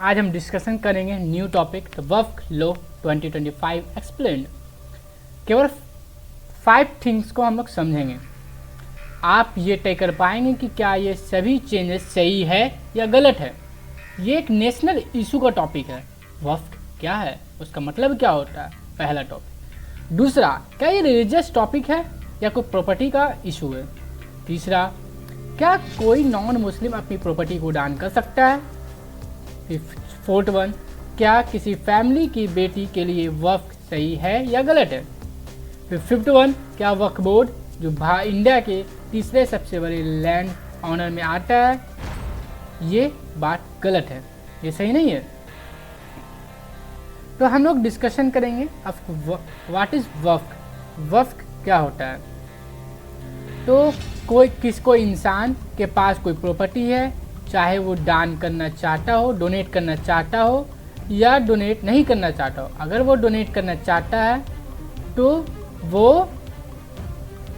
आज हम डिस्कशन करेंगे new topic the Waqf law 2025 explained. केवल 5 थिंग्स को हम लोग समझेंगे। आप ये तय कर पाएंगे कि क्या ये सभी चेंजेस सही है या गलत है। ये एक नेशनल इशू का टॉपिक है। वक्फ क्या है, उसका मतलब क्या होता है, पहला टॉपिक। दूसरा, क्या ये रिलीजियस टॉपिक है या कोई प्रॉपर्टी का इशू है। तीसरा, क्या कोई नॉन मुस्लिम अपनी प्रॉपर्टी को दान कर सकता है। फोर्थ वन, क्या किसी फैमिली की बेटी के लिए वक्फ सही है या गलत है। फिर फिफ्थ वन, क्या वक्फ बोर्ड जो इंडिया के तीसरे सबसे बड़े लैंड ऑनर में आता है, ये बात गलत है, ये सही नहीं है। तो हम लोग डिस्कशन करेंगे अब व्हाट इज वक्फ। वक्फ क्या होता है। तो कोई इंसान के पास कोई प्रॉपर्टी है, चाहे वो दान करना चाहता हो, डोनेट करना चाहता हो या डोनेट नहीं करना चाहता हो। अगर वो डोनेट करना चाहता है तो वो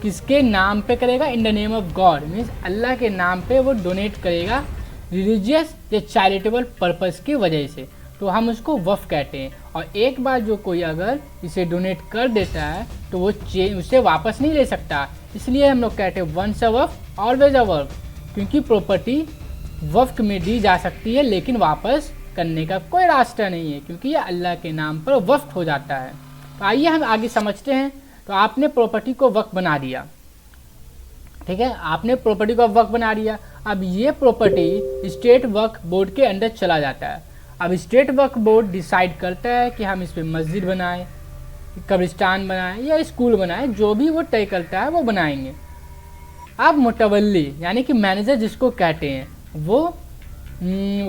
किसके नाम पे करेगा, in the name of god, means Allah के नाम पे वो डोनेट करेगा रिलीजियस या चैरिटेबल पर्पस की वजह से। तो हम उसको वक्फ कहते हैं। और एक बार जो कोई अगर इसे डोनेट कर देता है तो वो उसे वापस नहीं ले सकता। इसलिए हम लोग कहते हैं once a Waqf always a वक्फ, क्योंकि प्रॉपर्टी वक्फ में दी जा सकती है लेकिन वापस करने का कोई रास्ता नहीं है, क्योंकि ये अल्लाह के नाम पर वक्फ हो जाता है। तो आइए हम आगे समझते हैं। तो आपने प्रॉपर्टी को वक्फ बना दिया, ठीक है, आपने प्रॉपर्टी को वक्फ बना दिया। अब ये प्रॉपर्टी स्टेट वक्फ बोर्ड के अंदर चला जाता है। अब स्टेट वक्फ बोर्ड डिसाइड करता है कि हम इस पर मस्जिद बनाएं, कब्रिस्तान बनाएं या स्कूल बनाएं, जो भी वो तय करता है वो बनाएंगे। अब मुतवल्ली यानी कि मैनेजर जिसको कहते हैं, वो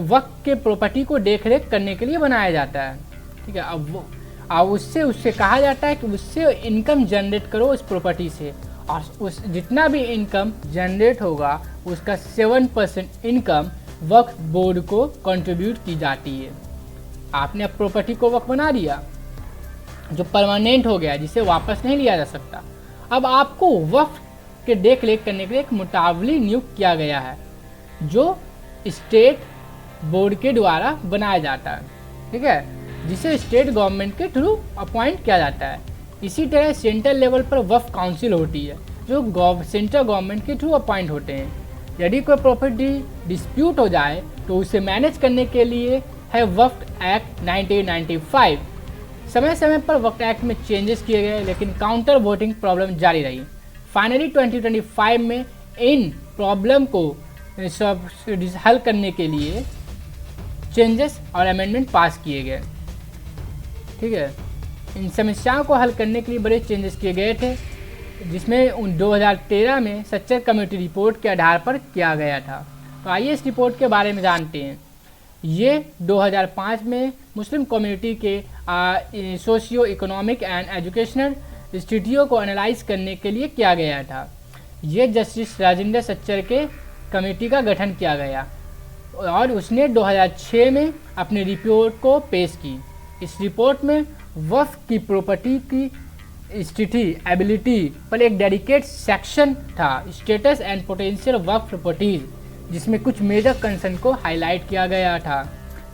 वक्फ के प्रॉपर्टी को देख रेख करने के लिए बनाया जाता है, ठीक है। अब उससे कहा जाता है कि उससे इनकम जनरेट करो उस प्रॉपर्टी से, और उस जितना भी इनकम जनरेट होगा उसका 7% इनकम वक्फ बोर्ड को कंट्रीब्यूट की जाती है। आपने अब प्रॉपर्टी को वक्फ बना दिया जो परमानेंट हो गया, जिसे वापस नहीं लिया जा सकता। अब आपको वक्फ के देख रेख करने के लिए एक मुतावली नियुक्त किया गया है जो स्टेट बोर्ड के द्वारा बनाया जाता है, ठीक है, जिसे स्टेट गवर्नमेंट के थ्रू अपॉइंट किया जाता है। इसी तरह सेंट्रल लेवल पर वक्फ काउंसिल होती है जो सेंट्रल गवर्नमेंट के थ्रू अपॉइंट होते हैं। यदि कोई प्रॉपर्टी डिस्प्यूट हो जाए तो उसे मैनेज करने के लिए है वक्फ एक्ट 1995। समय समय पर वक्फ एक्ट में चेंजेस किए गए लेकिन काउंटर वोटिंग प्रॉब्लम जारी रही। फाइनली 2025 में इन प्रॉब्लम को सब हल करने के लिए चेंजेस और अमेंडमेंट पास किए गए, ठीक है। इन समस्याओं को हल करने के लिए बड़े चेंजेस किए गए थे, जिसमें 2013 में सच्चर कमेटी रिपोर्ट के आधार पर किया गया था। तो आइए इस रिपोर्ट के बारे में जानते हैं। ये 2005 में मुस्लिम कम्युनिटी के सोशियो इकोनॉमिक एंड एजुकेशनल स्थितियों को एनालाइज करने के लिए किया गया था। ये जस्टिस राजेंद्र सच्चर के कमेटी का गठन किया गया और उसने 2006 में अपनी रिपोर्ट को पेश की। इस रिपोर्ट में वक्फ की प्रॉपर्टी की स्थिति एबिलिटी पर एक डेडिकेट सेक्शन था, status and potential Waqf properties, जिसमें कुछ मेजर कंसर्न को हाईलाइट किया गया था।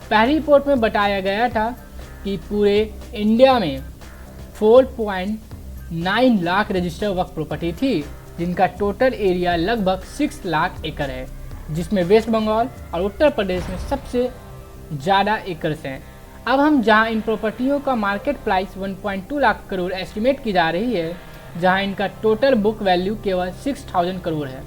पहली रिपोर्ट में बताया गया था कि पूरे इंडिया में 4.9 लाख रजिस्टर्ड वक्फ प्रॉपर्टी थी, जिनका टोटल एरिया लगभग 6 लाख एकड़ है, जिसमें वेस्ट बंगाल और उत्तर प्रदेश में सबसे ज़्यादा एकर्स हैं। अब हम जहां इन प्रॉपर्टियों का market price 1.2 lakh crore estimate की जा रही है, जहां इनका टोटल बुक वैल्यू केवल 6000 करोड़ है।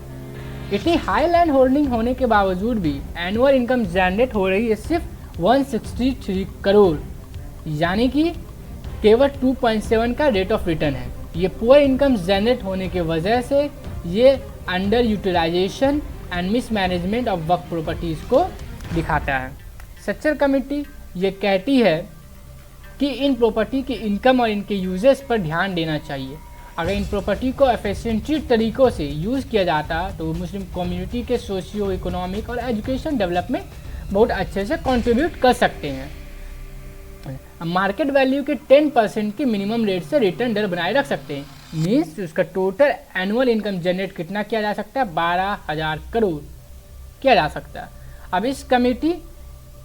इतनी हाई लैंड होल्डिंग होने के बावजूद भी एनुअल इनकम जनरेट हो रही है सिर्फ 163 करोड़, यानी कि केवल 2.7 का रेट ऑफ रिटर्न है। ये पुअर इनकम जनरेट होने की वजह से ये under utilization and mismanagement of Waqf properties को दिखाता है। सच्चर कमेटी ये कहती है कि इन प्रॉपर्टी की इनकम और इनके यूजेस पर ध्यान देना चाहिए। अगर इन प्रॉपर्टी को एफिशिएंट तरीक़ों से यूज़ किया जाता तो मुस्लिम कम्युनिटी के सोशियो इकोनॉमिक और एजुकेशन डेवलपमेंट बहुत अच्छे से कंट्रीब्यूट कर सकते हैं। मार्केट वैल्यू के 10% की मिनिमम रेट से रिटर्न दर बनाए रख सकते हैं, मीन्स उसका टोटल एनुअल इनकम जनरेट कितना किया जा सकता है, 12,000 करोड़ किया जा सकता है। अब इस कमेटी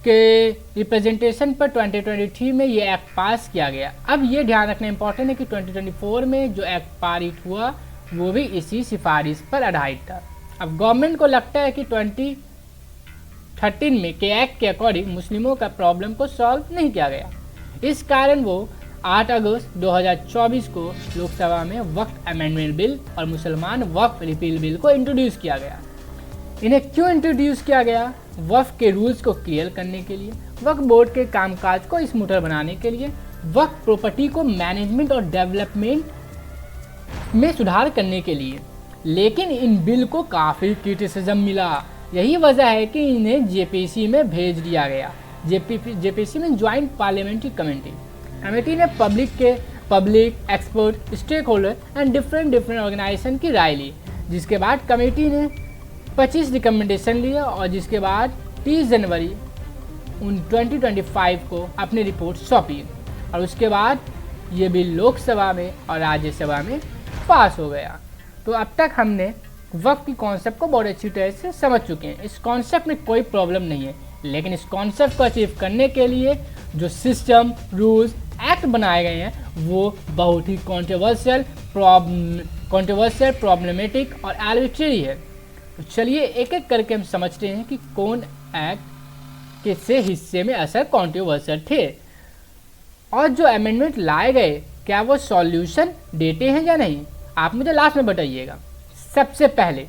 के रिप्रेजेंटेशन पर 2023 में ये एक्ट पास किया गया। अब ये ध्यान रखना इम्पोर्टेंट है कि 2024 में जो एक्ट पारित हुआ वो भी इसी सिफारिश पर आधारित था। अब गवर्नमेंट को लगता है कि 2013 में के एक्ट के अकॉर्डिंग मुस्लिमों का प्रॉब्लम को सॉल्व नहीं किया गया। इस कारण वो 8 अगस्त 2024 को लोकसभा में वक्फ अमेंडमेंट बिल और मुसलमान वक्फ रिपील बिल को इंट्रोड्यूस किया गया। इन्हें क्यों इंट्रोड्यूस किया गया? वक्फ के रूल्स को क्लियर करने के लिए, वक्फ बोर्ड के कामकाज को स्मूथर बनाने के लिए, वक्फ प्रॉपर्टी को मैनेजमेंट और डेवलपमेंट में सुधार करने के लिए। लेकिन इन बिल को काफ़ी क्रिटिसिज्म मिला। यही वजह है कि इन्हें जेपीसी में भेज दिया गया। जेपीसी में ज्वाइंट पार्लियामेंट्री कमेटी ने public expert, stakeholder and different organization की राय ली, जिसके बाद कमेटी ने 25 रिकमेंडेशन लिए और जिसके बाद 30 जनवरी 2025 को अपनी रिपोर्ट सौंपी और उसके बाद ये बिल लोकसभा में और राज्यसभा में पास हो गया। तो अब तक हमने वक्फ की कॉन्सेप्ट को बहुत अच्छी तरह से समझ चुके हैं। इस कॉन्सेप्ट में कोई प्रॉब्लम नहीं है, लेकिन इस कॉन्सेप्ट को अचीव करने के लिए जो सिस्टम, रूल्स, एक्ट बनाए गए हैं वो बहुत ही कॉन्ट्रोवर्शियल, प्रॉब्लमेटिक और आर्बिट्रेरी है। तो चलिए एक एक करके हम समझते हैं कि कौन एक्ट किससे हिस्से में असर कॉन्ट्रोवर्शियल थे और जो अमेंडमेंट लाए गए क्या वो सॉल्यूशन देते हैं या नहीं, आप मुझे लास्ट में बताइएगा। सबसे पहले,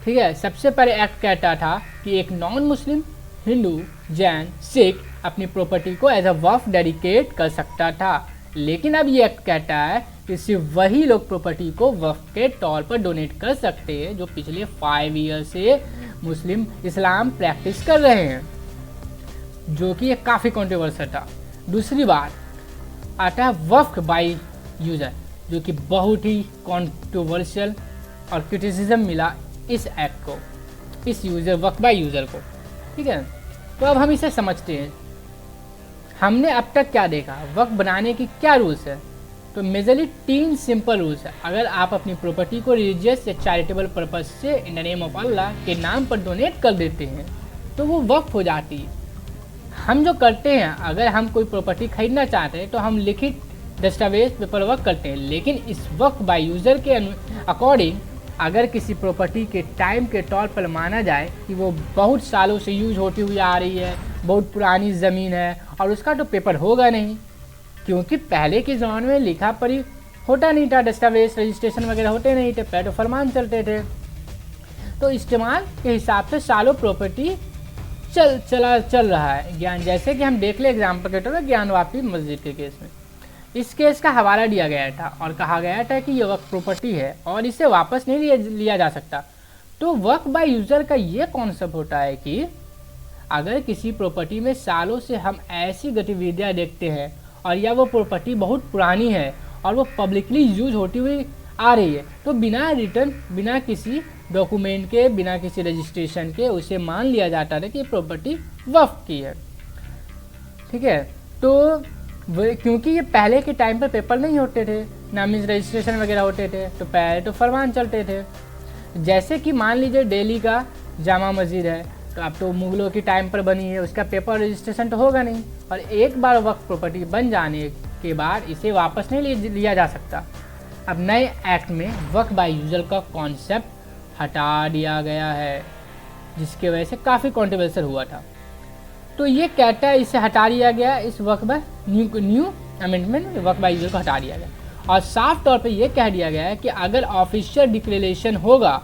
ठीक है, सबसे पहले एक्ट कहता था कि एक नॉन मुस्लिम हिंदू, जैन, सिख अपनी प्रॉपर्टी को एज अ वक्फ डेडिकेट कर सकता था। लेकिन अब ये एक्ट कहता है कि सिर्फ वही लोग प्रॉपर्टी को वक्फ के तौर पर डोनेट कर सकते हैं जो पिछले 5 ईयर से मुस्लिम इस्लाम प्रैक्टिस कर रहे हैं, जो कि ये काफ़ी कॉन्ट्रोवर्शियल था। दूसरी बात आता है वक्फ बाय यूज़र, जो कि बहुत ही कॉन्ट्रोवर्शियल और क्रिटिसिज्म मिला इस एक्ट को, इस यूज़र वक्फ बाय यूज़र को। ठीक है, तो अब हम इसे समझते हैं। हमने अब तक क्या देखा, वक्फ बनाने की क्या रूल्स है। तो मेजरली 3 सिंपल रूल्स है। अगर आप अपनी प्रॉपर्टी को रिलीजियस या चैरिटेबल पर्पज से इन द नेम ऑफ अल्लाह के नाम पर डोनेट कर देते हैं तो वो वक्फ हो जाती है। हम जो करते हैं, अगर हम कोई प्रॉपर्टी खरीदना चाहते हैं तो हम लिखित दस्तावेज पेपर वर्क करते हैं, लेकिन इस वक्फ बाय यूज़र के अकॉर्डिंग अगर किसी प्रॉपर्टी के टाइम के तौर पर माना जाए कि वो बहुत सालों से यूज होती हुई आ रही है, बहुत पुरानी ज़मीन है और उसका तो पेपर होगा नहीं, क्योंकि पहले के ज़माने में लिखा पढ़ी होता नहीं था, दस्तावेज रजिस्ट्रेशन वगैरह होते नहीं थे, पहले तो फरमान चलते थे। तो इस्तेमाल के हिसाब से सालों प्रॉपर्टी चल रहा है ज्ञान। जैसे कि हम देख ले एग्जाम्पल के तौर पर ज्ञानवापी मस्जिद के केस में, इस केस का हवाला दिया गया था और कहा गया था कि ये वक्फ प्रॉपर्टी है और इसे वापस नहीं लिया जा सकता। तो वक्फ बाय यूज़र का ये कॉन्सेप्ट होता है कि अगर किसी प्रॉपर्टी में सालों से हम ऐसी गतिविधियाँ देखते हैं और या वो प्रॉपर्टी बहुत पुरानी है और वो पब्लिकली यूज होती हुई आ रही है, तो बिना रिटर्न, बिना किसी डॉक्यूमेंट के, बिना किसी रजिस्ट्रेशन के उसे मान लिया जाता है कि ये प्रॉपर्टी वक्फ की है। ठीक है, तो क्योंकि ये पहले के टाइम पर पेपर नहीं होते थे, ना मीन्स रजिस्ट्रेशन वगैरह होते थे, तो पहले तो फरमान चलते थे। जैसे कि मान लीजिए दिल्ली का जामा मस्जिद है, तो अब तो मुगलों की टाइम पर बनी है, उसका पेपर रजिस्ट्रेशन तो होगा नहीं और एक बार वक्फ प्रॉपर्टी बन जाने के बाद इसे वापस नहीं लिया जा सकता। अब नए एक्ट में वक्फ बाय यूज़र का कॉन्सेप्ट हटा दिया गया है, जिसके वजह से काफ़ी कॉन्ट्रोवर्शियल हुआ था। तो ये कहता है इसे हटा दिया गया, इस वक्फ बाय न्यू अमेंडमेंट में वक्फ बाय यूज़र को हटा दिया गया और साफ तौर पे ये कह दिया गया है कि अगर ऑफिशियल डिक्लेरेशन होगा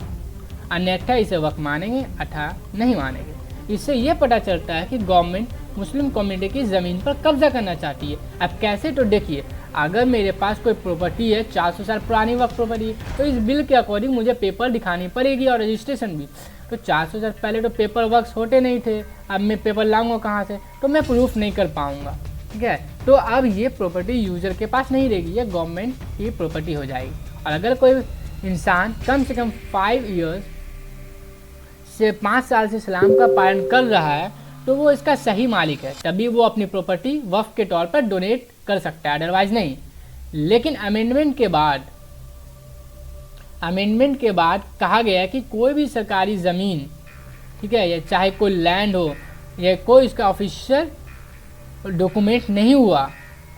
अन्यथा इसे वक्फ मानेंगे, अथा नहीं मानेंगे। इससे ये पता चलता है कि गवर्नमेंट मुस्लिम कम्युनिटी की ज़मीन पर कब्जा करना चाहती है। अब कैसे, तो देखिए, अगर मेरे पास कोई प्रॉपर्टी है 400 साल पुरानी वक्फ प्रॉपर्टी, तो इस बिल के अकॉर्डिंग मुझे पेपर दिखानी पड़ेगी और रजिस्ट्रेशन भी। तो 400 साल पहले तो पेपर वर्क्स होते नहीं थे, अब मैं पेपर लाऊंगा कहाँ से, तो मैं प्रूफ नहीं कर पाऊँगा। ठीक है, तो अब ये प्रॉपर्टी यूज़र के पास नहीं रहेगी, ये गवर्नमेंट की प्रॉपर्टी हो जाएगी। और अगर कोई इंसान कम से कम 5 ईयर्स से 5 साल से इस्लाम का पालन कर रहा है तो वो इसका सही मालिक है, तभी वो अपनी प्रॉपर्टी वक्फ के तौर पर डोनेट कर सकता है, अदरवाइज नहीं। लेकिन अमेंडमेंट के बाद कहा गया कि कोई भी सरकारी ज़मीन, ठीक है, या चाहे कोई लैंड हो, या कोई इसका ऑफिशियल डॉक्यूमेंट नहीं हुआ,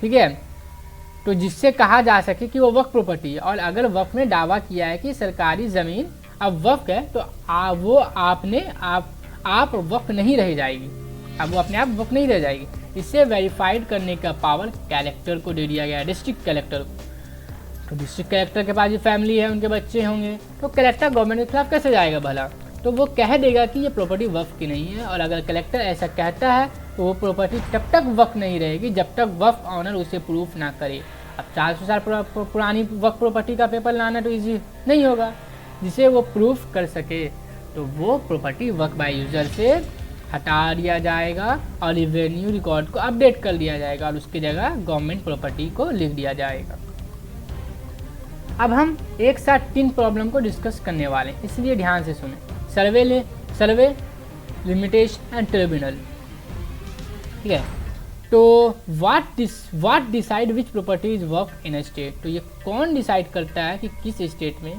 ठीक है, तो जिससे कहा जा सके कि वो वक्फ प्रॉपर्टी है। और अगर वक्फ ने दावा किया है कि सरकारी ज़मीन अब वक्फ है, तो वो आप वक्फ नहीं रह जाएगी, अब वो अपने आप वक्फ नहीं रह जाएगी। इसे वेरीफाइड करने का पावर कलेक्टर को दे दिया गया है, डिस्ट्रिक्ट कलेक्टर को। तो डिस्ट्रिक्ट कलेक्टर के पास ये फैमिली है, उनके बच्चे होंगे, तो कलेक्टर गवर्नमेंट के खिलाफ कैसे जाएगा भला? तो वो कह देगा कि ये प्रॉपर्टी वक्फ की नहीं है। और अगर कलेक्टर ऐसा कहता है तो वो प्रॉपर्टी तब तक वक्फ नहीं रहेगी जब तक वक्फ ऑनर उसे प्रूफ ना करे। अब 400 साल पुरानी वक्फ प्रॉपर्टी का पेपर लाना तो इजी नहीं होगा, जिसे वो प्रूफ कर सके, तो वो प्रॉपर्टी वक्फ बाय यूजर से हटा दिया जाएगा और रेवेन्यू रिकॉर्ड को अपडेट कर दिया जाएगा और उसकी जगह गवर्नमेंट प्रॉपर्टी को लिख दिया जाएगा। अब हम एक साथ 3 प्रॉब्लम को डिस्कस करने वाले हैं, इसलिए ध्यान से सुने। सर्वे, लिमिटेशन एंड ट्रिब्यूनल, ठीक है। तो what decide which property is Waqf in a state, तो ये कौन डिसाइड करता है कि किस स्टेट में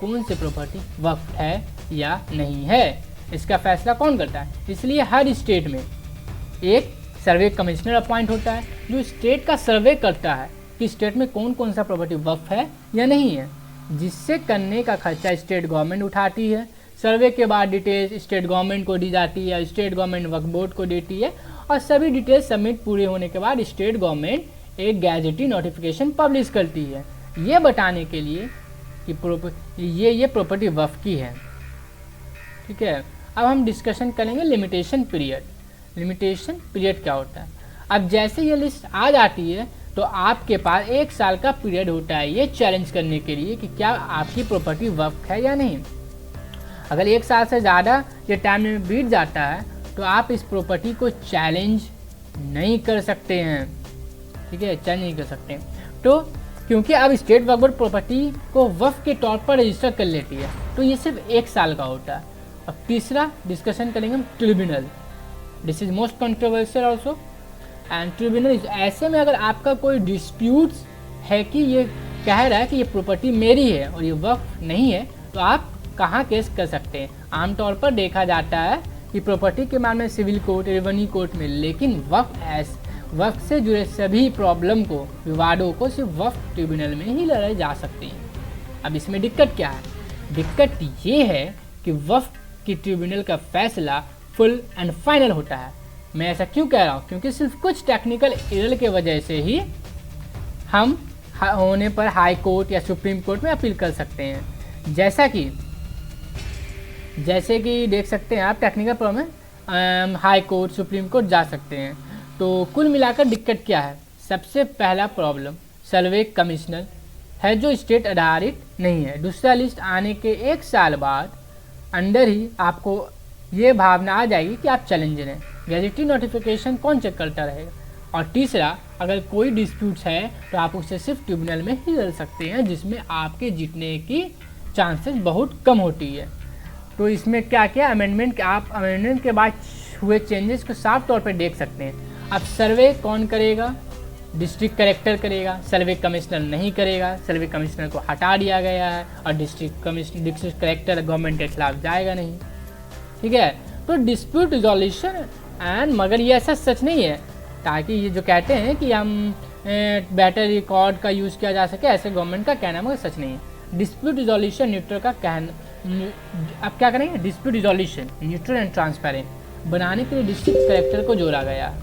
कौन सी प्रॉपर्टी वक्फ है या नहीं है, इसका फैसला कौन करता है। इसलिए हर स्टेट में एक सर्वे कमिश्नर अपॉइंट होता है जो स्टेट का सर्वे करता है कि स्टेट में कौन कौन सा प्रॉपर्टी वक्फ है या नहीं है, जिससे करने का खर्चा स्टेट गवर्नमेंट उठाती है। सर्वे के बाद डिटेल्स स्टेट गवर्नमेंट को दी जाती है, स्टेट गवर्नमेंट वक्फ बोर्ड को देती है, और सभी डिटेल्स सबमिट पूरे होने के बाद स्टेट गवर्नमेंट एक गैजेटी नोटिफिकेशन पब्लिश करती है, ये बताने के लिए कि ये प्रॉपर्टी वक्फ की है, ठीक है। अब हम डिस्कशन करेंगे लिमिटेशन पीरियड। लिमिटेशन पीरियड क्या होता है? अब जैसे ये लिस्ट आ जाती है तो आपके पास 1 साल का पीरियड होता है ये चैलेंज करने के लिए कि क्या आपकी प्रॉपर्टी वक्फ है या नहीं। अगर 1 साल से ज़्यादा ये टाइम में बीत जाता है तो आप इस प्रॉपर्टी को चैलेंज नहीं कर सकते हैं, ठीक है, चैलेंज नहीं कर सकते। तो क्योंकि अब स्टेट वक्फ बोर्ड प्रॉपर्टी को वक्फ के तौर पर रजिस्टर कर लेती है, तो ये सिर्फ 1 साल का होता है। अब तीसरा डिस्कशन करेंगे हम tribunal. This is most controversial also and tribunal is ऐसे में अगर आपका कोई डिस्प्यूट है कि ये कह रहा है कि ये प्रॉपर्टी मेरी है और ये वक्फ नहीं है, तो आप कहाँ केस कर सकते हैं। आमतौर पर देखा जाता है कि प्रॉपर्टी के मामले में सिविल कोर्ट, रेवेन्यू कोर्ट में, लेकिन वक्फ से जुड़े सभी प्रॉब्लम को, विवादों को सिर्फ वक्फ ट्रिब्यूनल में ही लड़ाई जा सकती हैं। अब इसमें दिक्कत क्या है? दिक्कत ये है कि वक्फ की ट्रिब्यूनल का फैसला फुल एंड फाइनल होता है। मैं ऐसा क्यों कह रहा हूँ? क्योंकि सिर्फ कुछ टेक्निकल एरर के वजह से ही हम होने पर हाई कोर्ट या सुप्रीम कोर्ट में अपील कर सकते हैं। जैसे कि देख सकते हैं आप, technical problem high court, supreme court जा सकते हैं। तो कुल मिलाकर दिक्कत क्या है? सबसे पहला प्रॉब्लम सर्वे कमिश्नर है जो स्टेट आधारित नहीं है। दूसरा, लिस्ट आने के 1 साल बाद अंदर ही आपको ये भावना आ जाएगी कि आप चैलेंजर हैं। गैजेटी नोटिफिकेशन कौन चेक करता रहेगा? और तीसरा, अगर कोई डिस्प्यूट्स है तो आप उससे सिर्फ ट्रिब्यूनल में ही लड़ सकते हैं, जिसमें आपके जीतने की चांसेस बहुत कम होती है। तो इसमें क्या क्या अमेंडमेंट, आप अमेंडमेंट के बाद हुए चेंजेस को साफ तौर पर देख सकते हैं। अब सर्वे कौन करेगा? डिस्ट्रिक्ट कलेक्टर करेगा, सर्वे कमिश्नर नहीं करेगा। सर्वे कमिश्नर को हटा दिया गया है और डिस्ट्रिक्ट कलेक्टर गवर्नमेंट के खिलाफ जाएगा नहीं, ठीक है। तो डिस्प्यूट रिजोल्यूशन एंड, मगर ये ऐसा सच नहीं है, ताकि ये जो कहते हैं कि हम बेटर रिकॉर्ड का यूज़ किया जा सके, ऐसे गवर्नमेंट का कहना, मगर सच नहीं है। डिस्प्यूट रिजोल्यूशन न्यूट्रल का कहना, अब क्या करेंगे? Dispute resolution neutral and transparent बनाने के लिए डिस्ट्रिक्ट कलेक्टर को जोड़ा गया।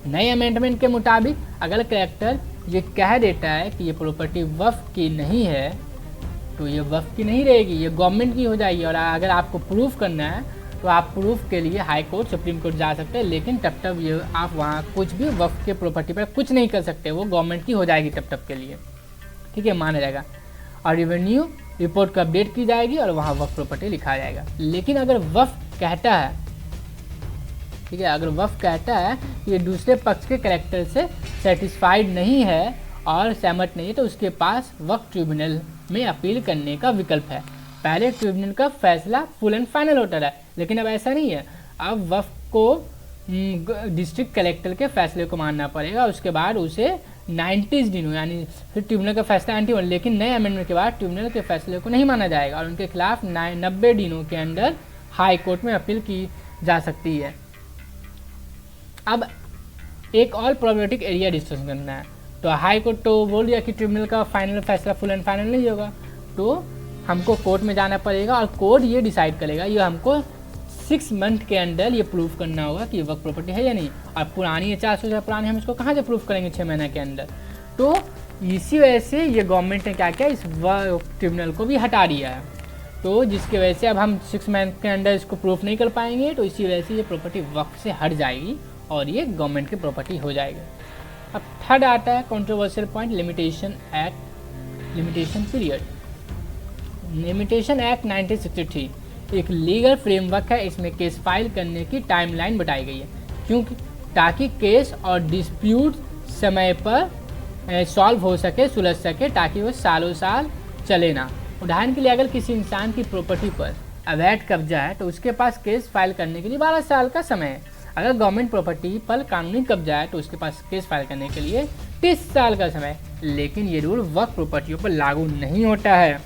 नए अमेंडमेंट के मुताबिक अगर कलेक्टर ये कह देता है कि ये प्रॉपर्टी वक्फ की नहीं है, तो ये वक्फ की नहीं रहेगी, ये गवर्नमेंट की हो जाएगी। और अगर आपको प्रूफ करना है तो आप प्रूफ के लिए हाई कोर्ट, सुप्रीम कोर्ट जा सकते हैं, लेकिन तब तक ये आप वहाँ कुछ भी वक्फ के प्रॉपर्टी पर कुछ नहीं कर सकते, वो गवर्नमेंट की हो जाएगी तब तक के लिए, ठीक है, माना जाएगा। और रेवेन्यू रिपोर्ट को अपडेट की जाएगी और वहाँ वक्फ प्रॉपर्टी लिखा जाएगा। लेकिन अगर वक्फ कहता है, ठीक है, अगर वक्फ कहता है कि ये दूसरे पक्ष के कलेक्टर से सेटिस्फाइड नहीं है और सहमत नहीं है, तो उसके पास वक्फ ट्रिब्यूनल में अपील करने का विकल्प है। पहले ट्रिब्यूनल का फैसला फुल एंड फाइनल होता है, लेकिन अब ऐसा नहीं है। अब वक्फ को डिस्ट्रिक्ट कलेक्टर के फैसले को मानना पड़ेगा, उसके बाद उसे 90 दिनों, यानी फिर ट्रिब्यूनल का फैसला 91, लेकिन नए अमेंडमेंट के बाद ट्रिब्यूनल के फैसले को नहीं माना जाएगा और उनके खिलाफ 90 दिनों के अंदर हाई कोर्ट में अपील की जा सकती है। अब एक और प्रॉब्लमेटिक एरिया डिस्कस करना है। तो हाई कोर्ट तो बोल दिया कि ट्रिब्यूनल का फाइनल फैसला फुल एंड फाइनल नहीं होगा, तो हमको कोर्ट में जाना पड़ेगा और कोर्ट ये डिसाइड करेगा, ये हमको 6 मंथ के अंदर ये प्रूफ करना होगा कि वक्त प्रॉपर्टी है या नहीं। और पुरानी 400 साल पुरानी हम इसको कहाँ से प्रूफ करेंगे 6 महीने के अंदर। तो इसी वजह से ये गवर्नमेंट ने क्या किया, इस ट्रिब्यूनल को भी हटा दिया है। तो जिसकी वजह से अब हम 6 मंथ के अंदर इसको प्रूफ नहीं कर पाएंगे, तो इसी वजह से ये प्रॉपर्टी वक्त से हट जाएगी और ये गवर्नमेंट की प्रॉपर्टी हो जाएगी। अब थर्ड आता है controversial point, limitation act, limitation period. Limitation act 1963 एक लीगल फ्रेमवर्क है। इसमें केस फाइल करने की टाइमलाइन बताई गई है, क्योंकि ताकि केस और डिस्प्यूट समय पर सॉल्व हो सके, सुलझ सके, ताकि वो सालों साल चले ना। उदाहरण के लिए अगर किसी इंसान की प्रॉपर्टी पर अवैध कब्जा है तो उसके पास केस फाइल करने के लिए 12 साल का समय है। अगर गवर्नमेंट प्रॉपर्टी पर कानूनी कब्जा है तो उसके पास केस फाइल करने के लिए 30 साल का समय। लेकिन ये रूल वक्त प्रॉपर्टियों पर लागू नहीं होता है,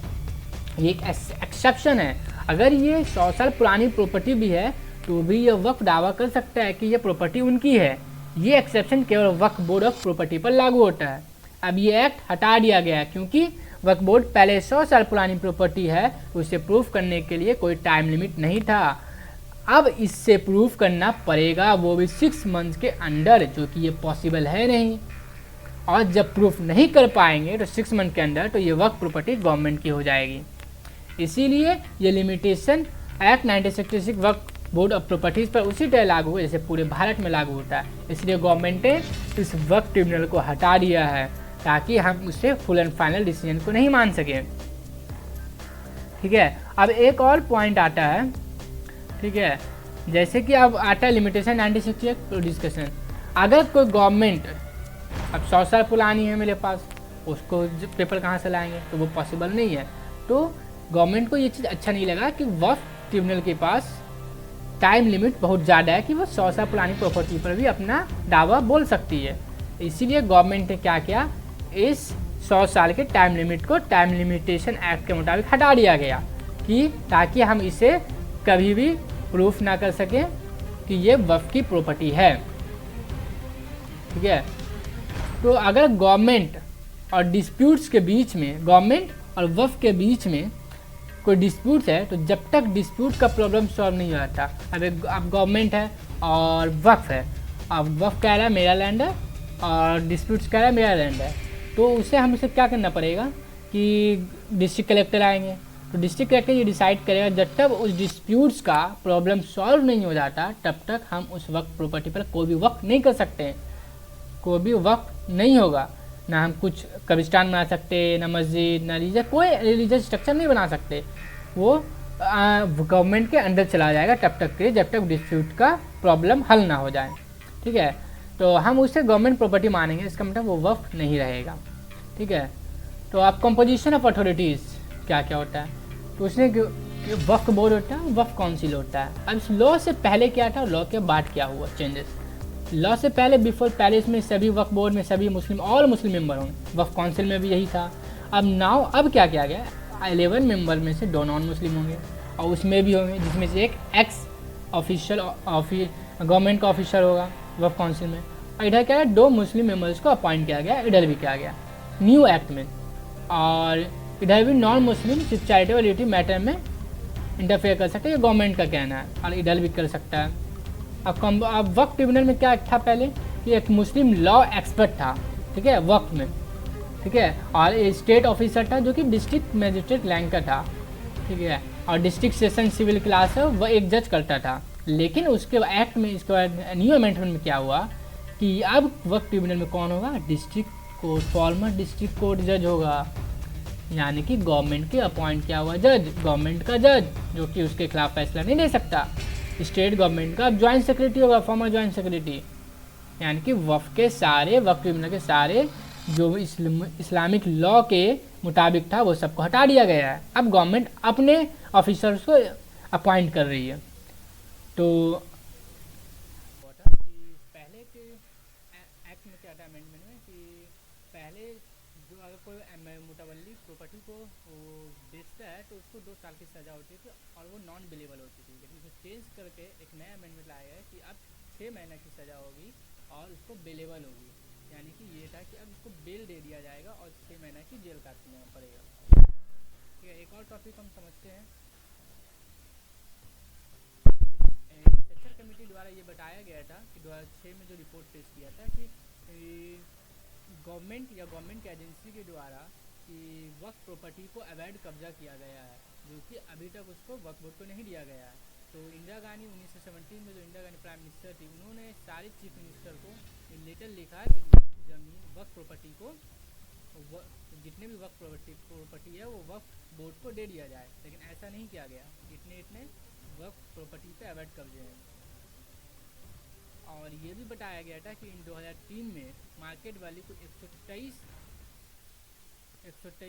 ये एक एक्सेप्शन है। अगर ये 100 साल पुरानी प्रॉपर्टी भी है तो भी ये वक्त दावा कर सकता है कि ये प्रॉपर्टी उनकी है। ये एक्सेप्शन केवल वक्फ बोर्ड ऑफ प्रॉपर्टी पर लागू होता है। अब ये एक्ट हटा दिया गया है क्योंकि वक्फ बोर्ड पहले 100 साल पुरानी प्रॉपर्टी है, उसे प्रूफ करने के लिए कोई टाइम लिमिट नहीं था। अब इससे प्रूफ करना पड़ेगा, वो भी 6 मंथ के अंदर, जो कि ये पॉसिबल है नहीं। और जब प्रूफ नहीं कर पाएंगे तो 6 मंथ के अंदर, तो ये वक्फ प्रॉपर्टी गवर्नमेंट की हो जाएगी। इसीलिए ये limitation act 1966 Waqf board of properties पर उसी तरह लागू है जैसे पूरे भारत में लागू होता है। इसलिए गवर्नमेंट ने इस वक्फ ट्रिब्यूनल को हटा दिया है ताकि हम उससे फुल एंड फाइनल डिसीजन को नहीं मान सकें। ठीक है, अब एक और पॉइंट आता है। ठीक है, जैसे कि अब आता है लिमिटेशन 1968 डिस्कशन। अगर कोई गवर्नमेंट अब 100 साल पुरानी है मेरे पास, उसको पेपर कहाँ से लाएंगे, तो वो पॉसिबल नहीं है। तो गवर्नमेंट को ये चीज़ अच्छा नहीं लगा कि वक्फ ट्रिब्यूनल के पास टाइम लिमिट बहुत ज़्यादा है कि वो 100 साल पुरानी प्रॉपर्टी पर भी अपना दावा बोल सकती है। इसीलिए गवर्नमेंट ने क्या किया, इस 100 साल के टाइम लिमिट को टाइम लिमिटेशन एक्ट के मुताबिक हटा दिया गया कि ताकि हम इसे कभी भी प्रूफ ना कर सकें कि ये वक्फ की प्रॉपर्टी है। ठीक है, तो अगर गवर्नमेंट और डिस्प्यूट्स के बीच में, गवर्नमेंट और वक्फ के बीच में कोई डिस्प्यूट है, तो जब तक डिस्प्यूट का प्रॉब्लम सॉल्व नहीं हो जाता, अब गवर्नमेंट है और वक्फ है, अब वक्फ कह रहा है मेरा लैंड है और डिस्प्यूट्स कह रहा है मेरा लैंड है, तो उसे हम इसे क्या करना पड़ेगा कि डिस्ट्रिक्ट कलेक्टर आएंगे। तो डिस्ट्रिक्ट कलेक्टर ये डिसाइड करेगा, जब तक उस डिस्प्यूट्स का प्रॉब्लम सॉल्व नहीं हो जाता तब तक हम उस वक्त प्रॉपर्टी पर कोई भी वक्त नहीं कर सकते, कोई भी वक्त नहीं होगा। ना हम कुछ कब्रिस्तान बना सकते, ना मस्जिद, ना रिलीजियस, कोई रिलीजियस स्ट्रक्चर नहीं बना सकते। वो गवर्नमेंट के अंदर चला जाएगा तब तक के, जब तक डिस्प्यूट का प्रॉब्लम हल ना हो जाए। ठीक है, तो हम उसे गवर्नमेंट प्रॉपर्टी मानेंगे, इसका मतलब वो वक्फ नहीं रहेगा। ठीक है, तो आप कंपोजिशन ऑफ अथॉरिटीज़ क्या क्या होता है, तो उसने वक्फ बोर्ड होता है, वक्फ काउंसिल होता है। अब इस लॉ से पहले क्या था, लॉ के बाद क्या हुआ चेंजेस। लॉ से पहले बिफोर पहले इसमें सभी वक्फ बोर्ड में सभी मुस्लिम, ऑल मुस्लिम मेंबर होंगे, वक्फ काउंसिल में भी यही था। अब क्या किया गया, 11 मेंबर में से 2 नॉन मुस्लिम होंगे और उसमें भी होंगे जिसमें से एक एक्स ऑफिशियल गवर्नमेंट का ऑफिसर होगा वक्फ काउंसिल में। और इधर क्या है, 2 मुस्लिम मेंबर्स को अपॉइंट किया गया, इधर भी किया गया न्यू एक्ट में। और इधर भी नॉन मुस्लिम सिर्फ चैरिटेबल मैटर में इंटरफेयर कर सकते हैं, ये गवर्नमेंट का कहना है, और इधर भी कर सकता है। अब वक्फ ट्रिब्यूनल में क्या था पहले कि एक मुस्लिम लॉ एक्सपर्ट था, ठीक है, वक्फ में। ठीक है, और स्टेट ऑफिसर था जो कि डिस्ट्रिक्ट मजिस्ट्रेट रैंक का था। ठीक है, और डिस्ट्रिक्ट सेशन सिविल क्लास है, वह एक जज करता था। लेकिन उसके एक्ट में, इसके बाद न्यू अमेंडमेंट में क्या हुआ कि अब वक्फ ट्रिब्यूनल में कौन होगा, district court, farmer district court जज होगा, यानी कि गवर्नमेंट के अपॉइंट किया हुआ जज, गवर्नमेंट का जज, जो कि उसके खिलाफ फैसला नहीं ले सकता। स्टेट गवर्नमेंट का ज्वाइंट सेक्रेटरी होगा, फॉर्मर ज्वाइंट सेक्रेटरी, यानी कि वक्फ के सारे, वक्फ ट्रिब्यूनल के सारे जो इस्लामिक लॉ के मुताबिक था वो सबको हटा दिया गया है। अब गवर्नमेंट अपने ऑफिसर्स को अपॉइंट कर रही है। तो पहले के एक्ट में क्या था अमेंडमेंट में कि पहले जो अगर कोई मुतवल्ली प्रॉपर्टी को बेचता है तो उसको 2 साल की सज़ा होती थी और वो नॉन बिलेबल होती थी। लेकिन उसको चेंज करके एक नया अमेंडमेंट लाया है कि अब 6 महीने की सज़ा होगी और उसको बेलेबल होगी, यानी कि ये था कि अब उसको बेल दे दिया जाएगा और 6 महीने की जेल काटना पड़ेगा। ठीक है, एक और टॉपिक हम समझते हैं। सेक्शन कमेटी द्वारा ये बताया गया था कि 2006 में जो रिपोर्ट पेश किया था कि गवर्नमेंट या गवर्नमेंट की एजेंसी के द्वारा कि वक्फ प्रॉपर्टी को अवैध कब्जा किया गया है, जो कि अभी तक उसको वक्फ बोर्ड को नहीं दिया गया है। तो इंदिरा गांधी 1917 में जो इंदिरा गांधी प्राइम मिनिस्टर थी, उन्होंने सारे चीफ मिनिस्टर को लेटर लिखा कि वक्फ जमीन वक्फ प्रॉपर्टी को जितने भी वक्फ प्रॉपर्टी है वो वक्फ बोर्ड को दे दिया जाए, लेकिन ऐसा नहीं किया गया। इतने वक्फ प्रॉपर्टी पे अवैध कब्जे हैं। और ये भी बताया गया था कि इन 2003 में मार्केट वैल्यू को 123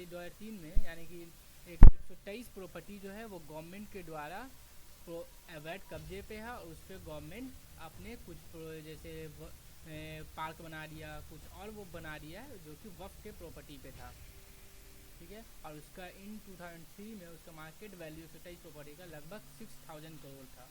2003 में, यानी कि 123 प्रॉपर्टी जो है वो गवर्नमेंट के द्वारा अवैध कब्जे पे है, और उस पर गवर्नमेंट अपने कुछ जैसे पार्क बना दिया, कुछ और वो बना दिया है जो कि वक्फ के प्रॉपर्टी पे था। ठीक है, और उसका इन 2003 में उसका मार्केट वैल्यू 123 प्रॉपर्टी का लगभग 6000 करोड़ था।